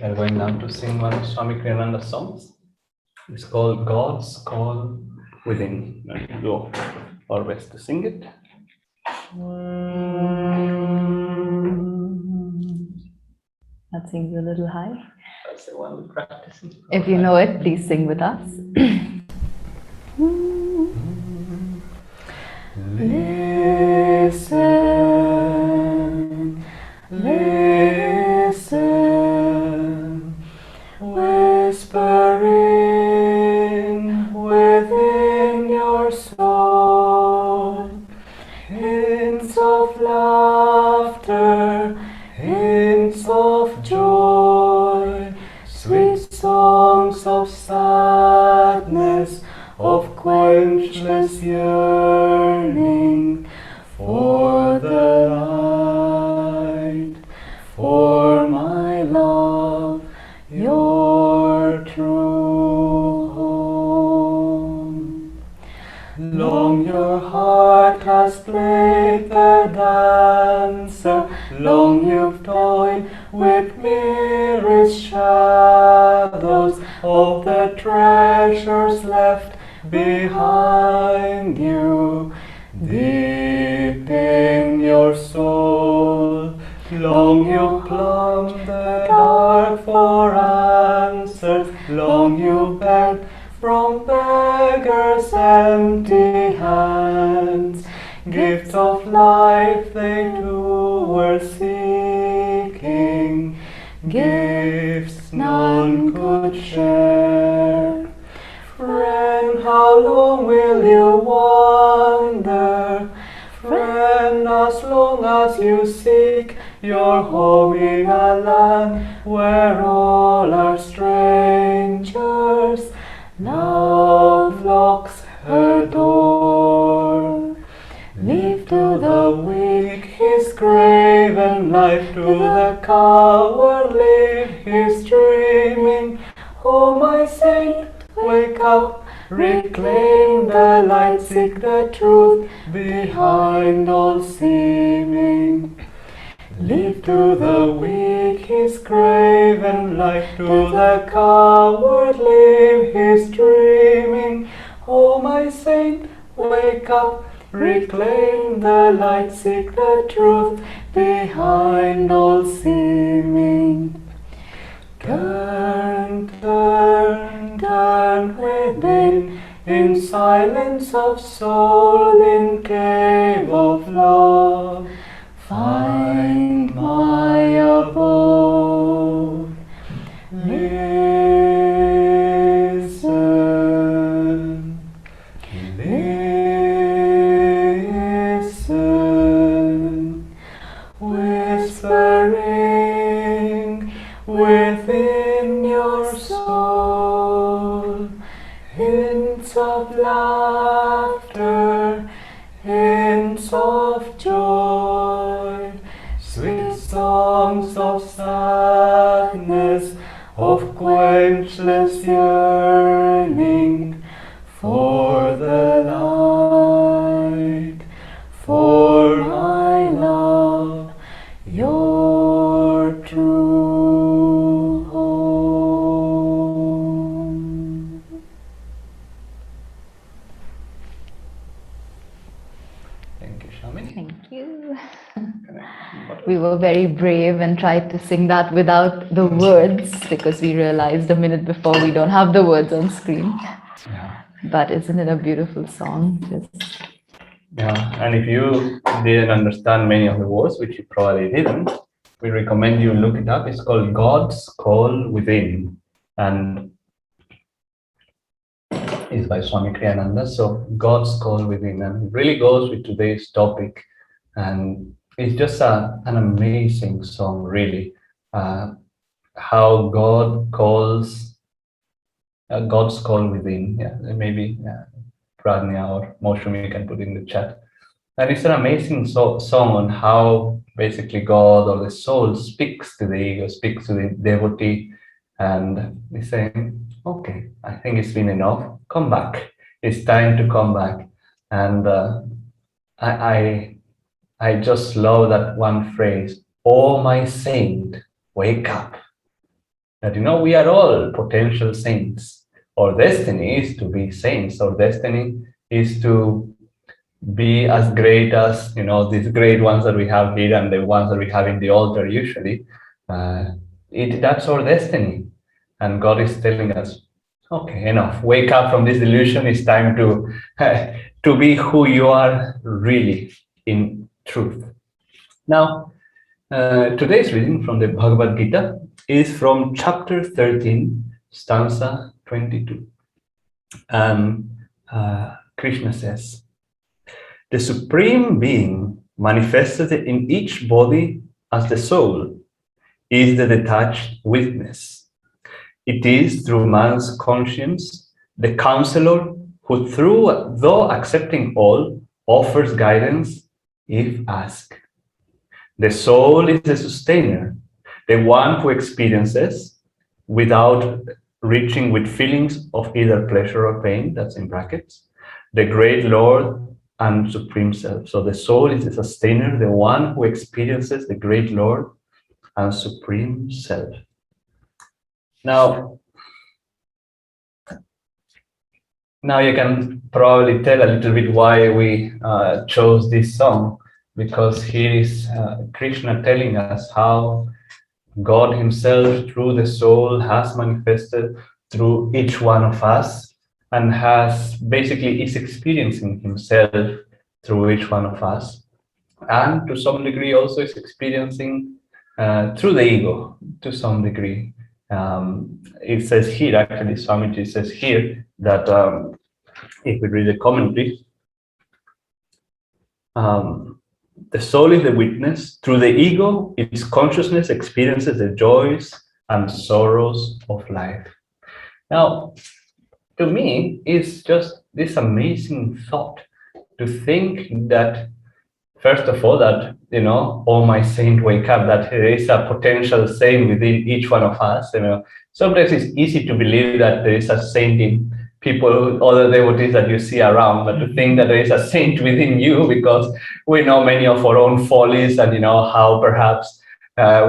We are going now to sing one of Swami Ananda's songs. It's called God's Call Within. And we go always to sing it. That seems a little high. That's the one we practice. If you know it, please sing with us. Listen, listen, whispering within your soul, hints of laughter, hints of joy, sweet songs of sadness, of quenchless yearning for the light, for my love, your true home. Long your heart has played the dancer, long you've toyed with mirror's shadows of the treasures left behind you, deep in your soul. Long you plumbed the dark for answers, long you begged from beggars' empty hands. Gifts of life they too were seeking, gifts none could share. Friend, how long will you wander? Friend, as long as you seek your home in a land where all are strangers, love locks her door. Leave to the weak his craven life, to the cowardly his dreaming. Oh, my saint, wake up, reclaim the light, seek the truth behind all seeming. Leave to the weak his craven life, to the cowardly his dreaming. Oh, my saint, wake up, reclaim the light, seek the truth behind all seeming. Turn, turn, turn within, in silence of soul, in cave of love, find my abode. Listen, listen, whispering within your soul, hints of laughter, hints of joy, sweet songs of sadness, of quenchless yearning for the light, for my love, your true home. Thank you, Shamini. Thank you. What We were very brave and tried to sing that without the words because we realized a minute before we don't have the words on screen. Yeah. But isn't it a beautiful song? Yeah, and if you didn't understand many of the words, which you probably didn't, we recommend you look it up. It's called God's Call Within, and it's by Swami Ananda. So God's Call Within, and it really goes with today's topic, and it's just an amazing song, really. How God calls, God's call within. Yeah, maybe Pradnya or Moshumi can put in the chat. And it's an amazing song on how basically God or the soul speaks to the ego, speaks to the devotee, and he's saying, okay, I think it's been enough. Come back. It's time to come back. And I just love that one phrase, oh my saint, wake up. that, we are all potential saints. Our destiny is to be saints. Our destiny is to be as great as, these great ones that we have here and the ones that we have in the altar usually. That's our destiny. And God is telling us, okay, enough. Wake up from this delusion. It's time to, to be who you are really in truth. Now, today's reading from the Bhagavad Gita is from chapter 13, stanza 22. And Krishna says, "The Supreme Being manifested in each body as the soul is the detached witness. It is through man's conscience, the counselor who, though accepting all, offers guidance if asked. The soul is the sustainer, the one who experiences without reaching with feelings of either pleasure or pain," that's in brackets, "the great Lord and Supreme Self." So the soul is the sustainer, the one who experiences the great Lord and Supreme Self. Now you can probably tell a little bit why we chose this song, because here is Krishna telling us how God himself through the soul has manifested through each one of us and is experiencing himself through each one of us, and to some degree also is experiencing through the ego to some degree. It says here, actually, Swamiji says here that if we read the commentary, the soul is the witness. Through the ego, its consciousness experiences the joys and sorrows of life. Now, to me, it's just this amazing thought to think that, first of all, that, oh my saint, wake up, that there is a potential saint within each one of us. Sometimes it's easy to believe that there is a saint in people, other devotees that you see around, but to think that there is a saint within you, because we know many of our own follies and how perhaps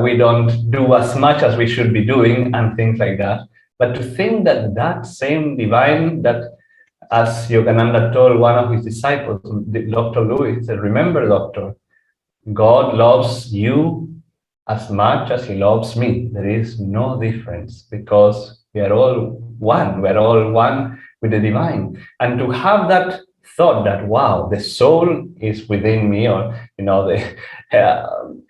we don't do as much as we should be doing and things like that. But to think that that same divine, that, as Yogananda told one of his disciples, Dr. Louis, he said, "Remember, doctor, God loves you as much as he loves me. There is no difference, because we are all one. We are all one with the divine." And to have that thought that, wow, the soul is within me, or,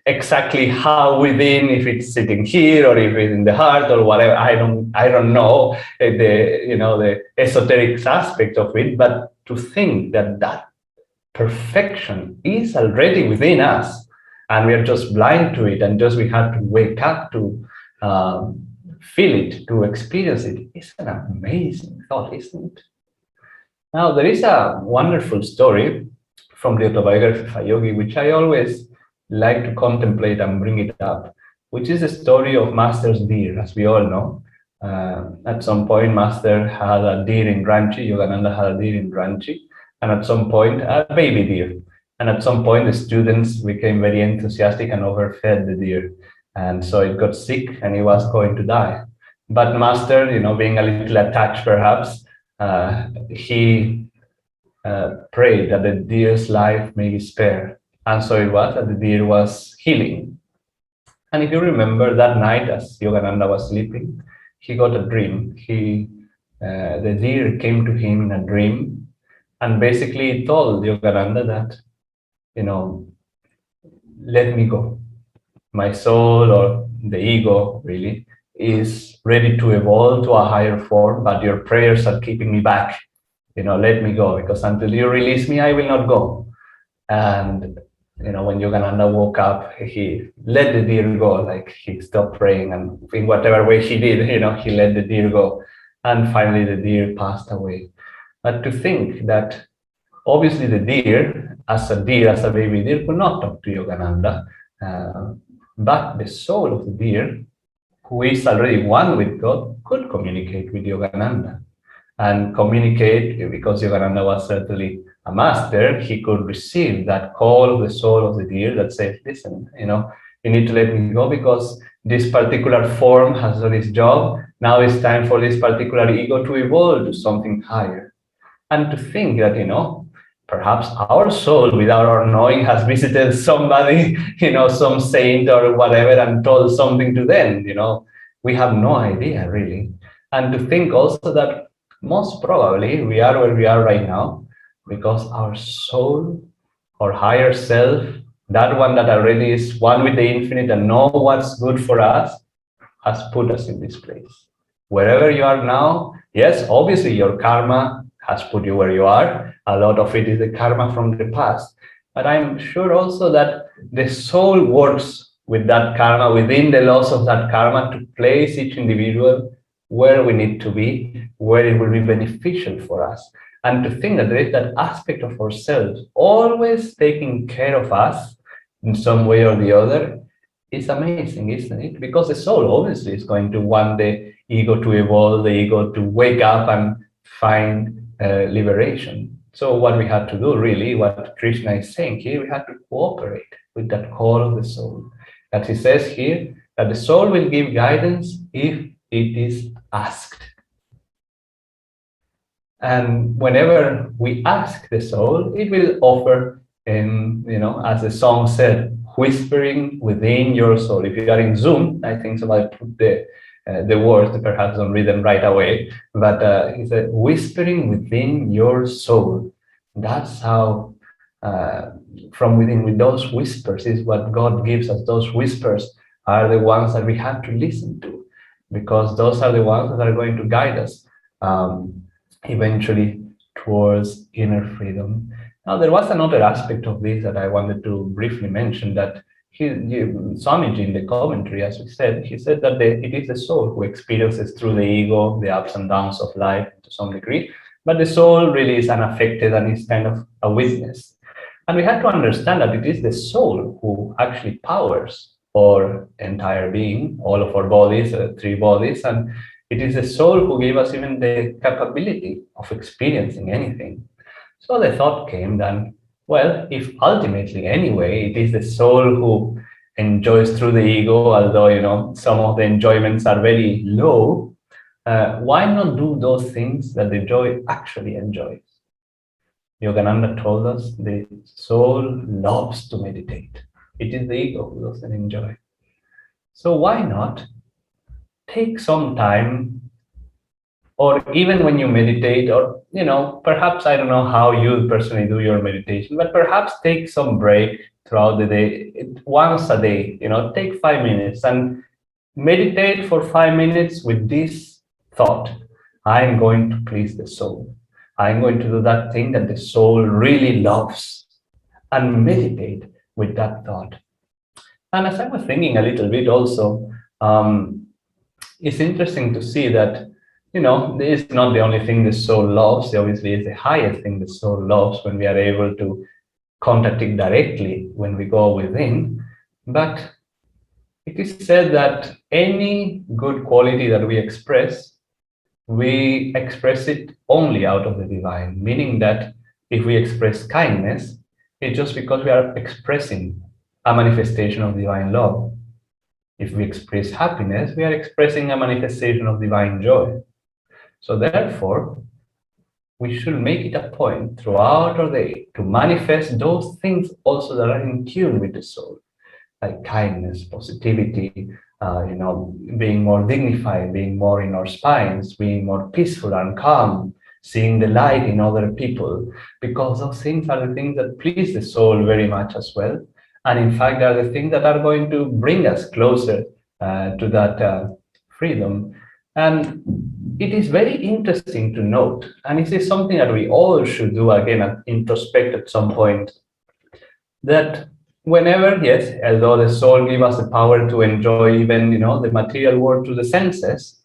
exactly how within, if it's sitting here or if it's in the heart or whatever, I don't know the esoteric aspect of it, but to think that that perfection is already within us, and we are just blind to it, and just we have to wake up to feel it, to experience it. It's an amazing thought, isn't it? Now, there is a wonderful story from the autobiography of a yogi, which I always like to contemplate and bring it up, which is the story of Master's deer. As we all know, at some point, Master had a deer in Ranchi, Yogananda had a deer in Ranchi, and at some point, a baby deer. And at some point, the students became very enthusiastic and overfed the deer. And so it got sick and it was going to die. But Master, being a little attached perhaps, he prayed that the deer's life may be spared. And so it was that the deer was healing. And if you remember that night, as Yogananda was sleeping, he got a dream. The deer came to him in a dream and basically told Yogananda that, let me go. My soul, or the ego really, is ready to evolve to a higher form, but your prayers are keeping me back. Let me go, because until you release me, I will not go. And when Yogananda woke up, he let the deer go, like he stopped praying, and in whatever way he did, he let the deer go. And finally the deer passed away. But to think that obviously the deer, as a baby deer, could not talk to Yogananda, but the soul of the deer, who is already one with God, could communicate with Yogananda. And communicate, because Yogananda was certainly a master, he could receive that call of the soul of the deer that says, listen, you need to let me go, because this particular form has done its job. Now it's time for this particular ego to evolve to something higher. And to think that, perhaps our soul, without our knowing, has visited somebody, some saint or whatever, and told something to them, we have no idea really. And to think also that most probably we are where we are right now because our soul or higher self, that one that already is one with the infinite and know what's good for us, has put us in this place. Wherever you are now, yes, obviously your karma has put you where you are. A lot of it is the karma from the past. But I'm sure also that the soul works with that karma, within the laws of that karma, to place each individual where we need to be, where it will be beneficial for us. And to think that there is that aspect of ourselves always taking care of us in some way or the other is amazing, isn't it? Because the soul obviously is going to want the ego to evolve, the ego to wake up and find liberation. So what we had to do, really, what Krishna is saying here, we had to cooperate with that call of the soul. As he says here, that the soul will give guidance if it is asked. And whenever we ask the soul, it will offer, as the song said, whispering within your soul. If you are in Zoom, I think somebody put the words, perhaps don't read them right away, but he said, whispering within your soul. That's how, from within, with those whispers, is what God gives us. Those whispers are the ones that we have to listen to, because those are the ones that are going to guide us eventually towards inner freedom. Now, there was another aspect of this that I wanted to briefly mention, that Swamiji in the commentary, as we said, he said that it is the soul who experiences through the ego the ups and downs of life to some degree, but the soul really is unaffected and is kind of a witness. And we have to understand that it is the soul who actually powers our entire being, all of our bodies, 3 bodies, and it is the soul who gave us even the capability of experiencing anything. So the thought came then, well, if ultimately anyway it is the soul who enjoys through the ego, although some of the enjoyments are very low, why not do those things that the joy actually enjoys? Yogananda told us the soul loves to meditate. It is the ego who doesn't enjoy. So why not take some time, or even when you meditate, or perhaps, I don't know how you personally do your meditation, but perhaps take some break throughout the day, once a day, take 5 minutes and meditate for 5 minutes with this thought: I'm going to please the soul. I'm going to do that thing that the soul really loves, and meditate with that thought. And as I was thinking a little bit also, it's interesting to see that this is not the only thing the soul loves. Obviously, it's the highest thing the soul loves when we are able to contact it directly when we go within. But it is said that any good quality that we express it only out of the divine, meaning that if we express kindness, it's just because we are expressing a manifestation of divine love. If we express happiness, we are expressing a manifestation of divine joy. So therefore, we should make it a point throughout our day to manifest those things also that are in tune with the soul, like kindness, positivity, being more dignified, being more in our spines, being more peaceful and calm, seeing the light in other people, because those things are the things that please the soul very much as well. And in fact, they are the things that are going to bring us closer to that freedom. And it is very interesting to note, and this is something that we all should do again, introspect at some point, that whenever, yes, although the soul gives us the power to enjoy even, the material world through the senses,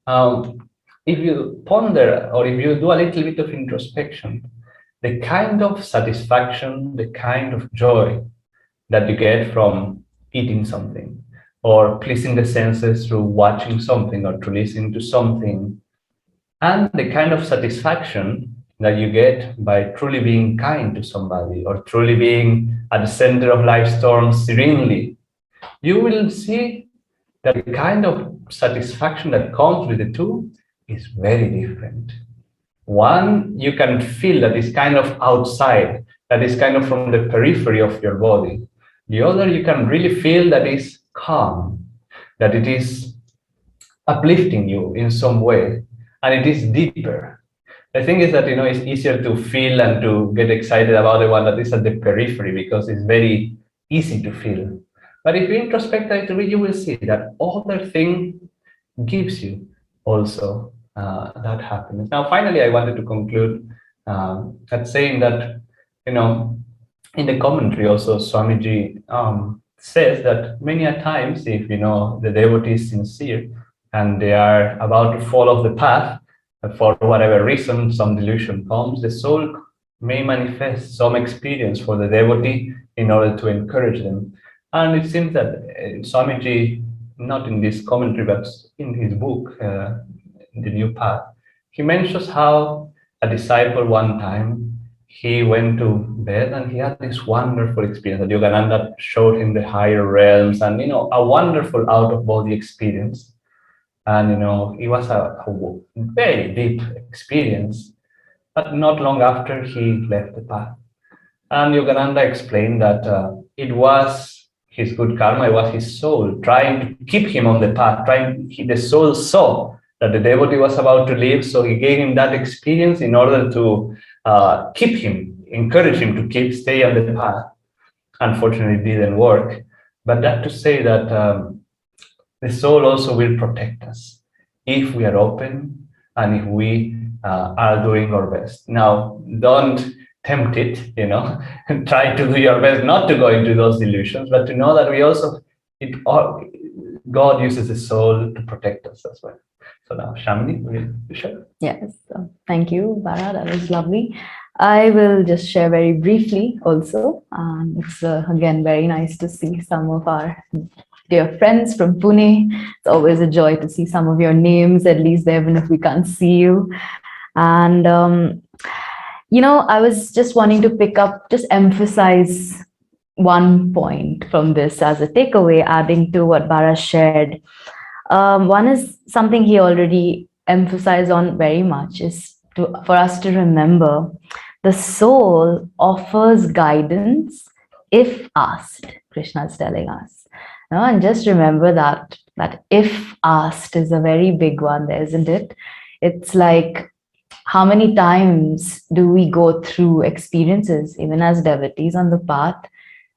if you ponder or if you do a little bit of introspection, the kind of satisfaction, the kind of joy that you get from eating something, or pleasing the senses through watching something or to listen to something, and the kind of satisfaction that you get by truly being kind to somebody or truly being at the center of life's storm serenely, you will see that the kind of satisfaction that comes with the two is very different. One, you can feel that is kind of outside, that is kind of from the periphery of your body. The other, you can really feel that is calm, that it is uplifting you in some way, and it is deeper. The thing is that it's easier to feel and to get excited about the one that is at the periphery because it's very easy to feel. But if you introspect a little bit, you will see that other thing gives you also that happiness. Now, finally, I wanted to conclude at saying that in the commentary also Swamiji says that many a times if the devotee is sincere and they are about to fall off the path for whatever reason, some delusion comes, the soul may manifest some experience for the devotee in order to encourage them. And it seems that Swamiji, not in this commentary, but in his book, The New Path, he mentions how a disciple one time, he went to bed and he had this wonderful experience that Yogananda showed him the higher realms and, a wonderful out-of-body experience. And, it was a very deep experience. But not long after, he left the path. And Yogananda explained that it was his good karma, it was his soul trying to keep him on the path, the soul saw that the devotee was about to leave, so he gave him that experience in order to keep him, encourage him to stay on the path. Unfortunately, it didn't work. But that to say that the soul also will protect us if we are open and if we are doing our best. Now, don't tempt it, and try to do your best not to go into those delusions, but to know that God uses the soul to protect us as well. So now, Shamini, will you share? Yes, thank you, Bara. That was lovely. I will just share very briefly also. It's again very nice to see some of our dear friends from Pune. It's always a joy to see some of your names, at least there, even if we can't see you. And I was just wanting to just emphasize one point from this as a takeaway, adding to what Bara shared. One is something he already emphasized on very much, is for us to remember the soul offers guidance if asked, Krishna is telling us. And just remember that if asked is a very big one there, isn't it? It's like, how many times do we go through experiences, even as devotees on the path,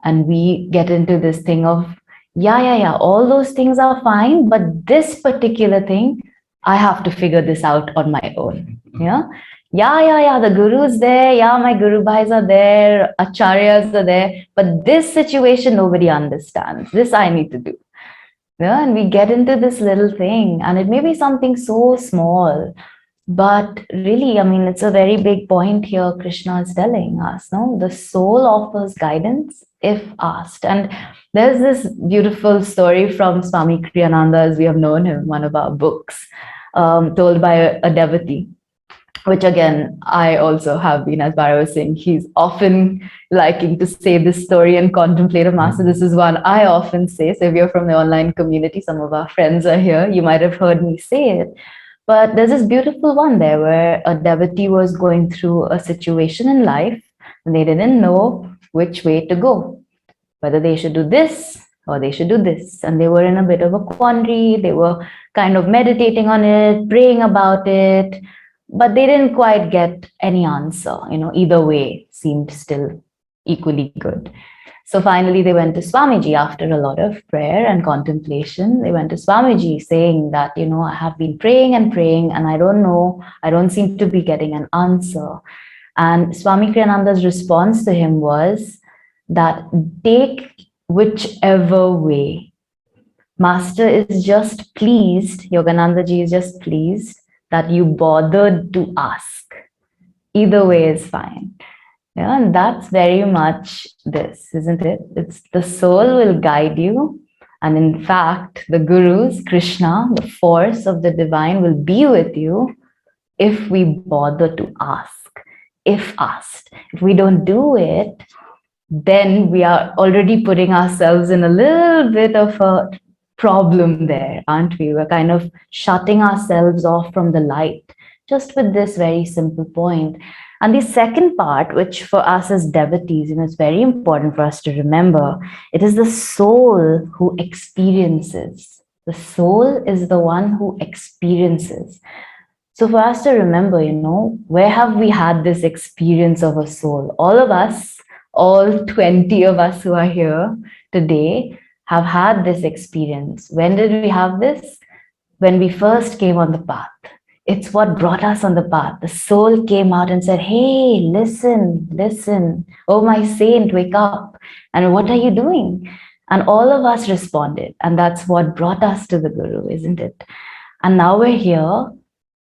and we get into this thing of, yeah, all those things are fine, but this particular thing, I have to figure this out on my own. Yeah, the guru is there, my guru bhais are there, acharyas are there, but this situation nobody understands. This I need to do. Yeah, and we get into this little thing, and it may be something so small, but really, it's a very big point here Krishna is telling us, no? The soul offers guidance if asked. And there's this beautiful story from Swami Kriyananda, as we have known him, one of our books, told by a devotee, which again, I also have been, as Bara was saying, he's often liking to say this story and contemplative master. This is one I often say. So if you're from the online community, some of our friends are here, you might have heard me say it. But there's this beautiful one there where a devotee was going through a situation in life and they didn't know which way to go, whether they should do this or they should do this. And they were in a bit of a quandary. They were kind of meditating on it, praying about it, but they didn't quite get any answer. Either way seemed still equally good. So finally, they went to Swamiji after a lot of prayer and contemplation. They went to Swamiji saying that, I have been praying and praying and I don't know, I don't seem to be getting an answer. And Swami Kriyananda's response to him was that take whichever way. Master is just pleased, Yogananda ji is just pleased that you bothered to ask. Either way is fine. Yeah, and that's very much this, isn't it? It's the soul will guide you. And in fact, the gurus, Krishna, the force of the divine will be with you if we bother to ask, if asked. If we don't do it, then we are already putting ourselves in a little bit of a problem there, aren't we? We're kind of shutting ourselves off from the light just with this very simple point. And the second part, which for us as devotees, is very important for us to remember, it is the soul who experiences. The soul is the one who experiences. So for us to remember, where have we had this experience of a soul? All of us, all 20 of us who are here today, have had this experience. When did we have this? When we first came on the path. It's what brought us on the path. The soul came out and said, hey, listen, listen. Oh, my saint, wake up. And what are you doing? And all of us responded. And that's what brought us to the Guru, isn't it? And now we're here.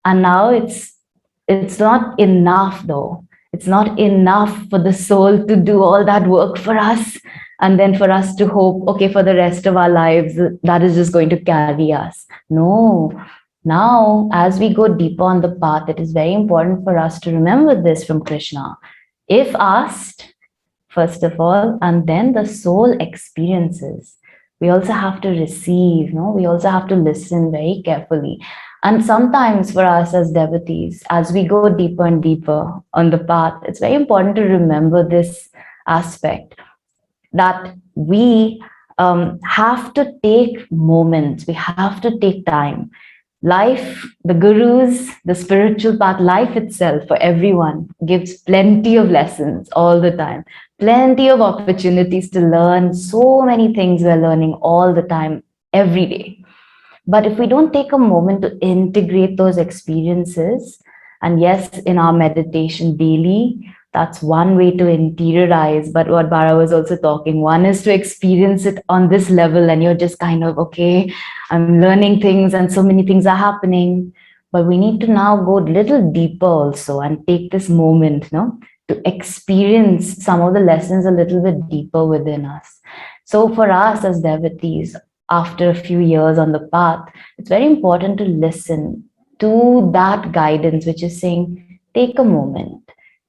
And now it's not enough, though. It's not enough for the soul to do all that work for us. And then for us to hope, okay, for the rest of our lives, that is just going to carry us. No. Now, as we go deeper on the path, it is very important for us to remember this from Krishna. If asked, first of all, and then the soul experiences, we also have to receive, we also have to listen very carefully. And sometimes for us as devotees, as we go deeper and deeper on the path, it's very important to remember this aspect, that we have to take moments, we have to take time. Life, the gurus, the spiritual path, life itself for everyone gives plenty of lessons all the time, plenty of opportunities to learn. So many things we're learning all the time, every day. But if we don't take a moment to integrate those experiences, and yes, in our meditation daily, that's one way to interiorize. But what Bara was also talking, one is to experience it on this level, and you're just kind of, okay, I'm learning things and so many things are happening. But we need to now go a little deeper also and take this moment, to experience some of the lessons a little bit deeper within us. So for us as devotees, after a few years on the path, it's very important to listen to that guidance, which is saying, take a moment,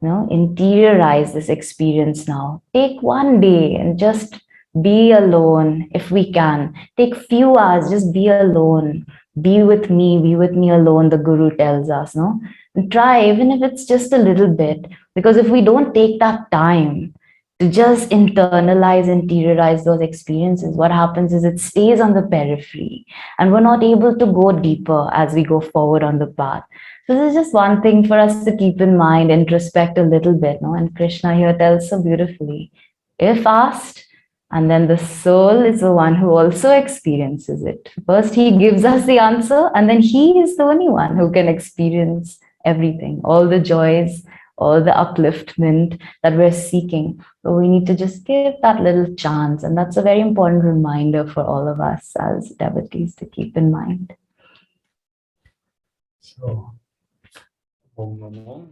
interiorize this experience now. Take one day and just be alone if we can. Take few hours, just be alone. Be with me alone, the Guru tells us, And try, even if it's just a little bit, because if we don't take that time to just internalize, interiorize those experiences, what happens is it stays on the periphery and we're not able to go deeper as we go forward on the path. So this is just one thing for us to keep in mind, introspect a little bit, And Krishna here tells so beautifully, if asked, and then the soul is the one who also experiences it. First, he gives us the answer, and then he is the only one who can experience everything, all the joys, all the upliftment that we're seeking. So we need to just give that little chance. And that's a very important reminder for all of us as devotees to keep in mind. So, Om Namo.